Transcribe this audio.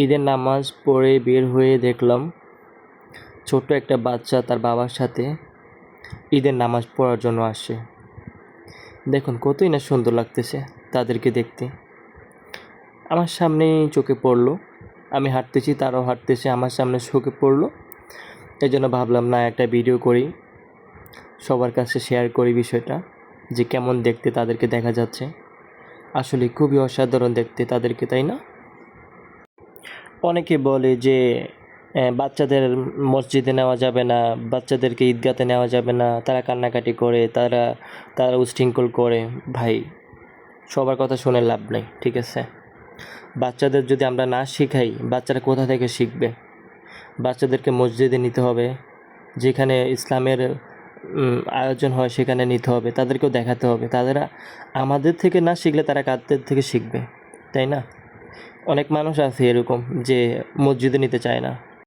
ঈদের নামাজ পড়ে বের হয়ে দেখলাম ছোট্ট একটা বাচ্চা তার বাবার সাথে ঈদের নামাজ পড়ার জন্য আসে। দেখুন কতই না সুন্দর লাগতেছে তাদেরকে দেখতে। আমার সামনেই চোখে পড়লো, আমি হাঁটতেছি, তারাও হাঁটতেছে, আমার সামনে চোখে পড়লো। এই জন্য ভাবলাম না একটা ভিডিও করি, সবার কাছে শেয়ার করি বিষয়টা, যে কেমন দেখতে তাদেরকে দেখা যাচ্ছে। আসলে খুবই অসাধারণ দেখতে তাদেরকে, তাই না? অনেকে বলে যে বাচ্চাদের মসজিদে নেওয়া যাবে না, বাচ্চাদেরকে ঈদগাতে নেওয়া যাবে না, তারা কান্নাকাটি করে, তারা উশৃঙ্খল করে। ভাই, সবার কথা শুনে লাভ নেই, ঠিক আছে? বাচ্চাদের যদি আমরা না শিখাই, বাচ্চারা কোথা থেকে শিখবে? বাচ্চাদেরকে মসজিদে নিতে হবে, যেখানে ইসলামের আয়োজন হয় সেখানে নিতে হবে, তাদেরকেও দেখাতে হবে। তারা আমাদের থেকে না শিখলে তারা কাদের থেকে শিখবে, তাই না? অনেক মানুষ আছে এরকম যে মসজিদে নিতে চায় না।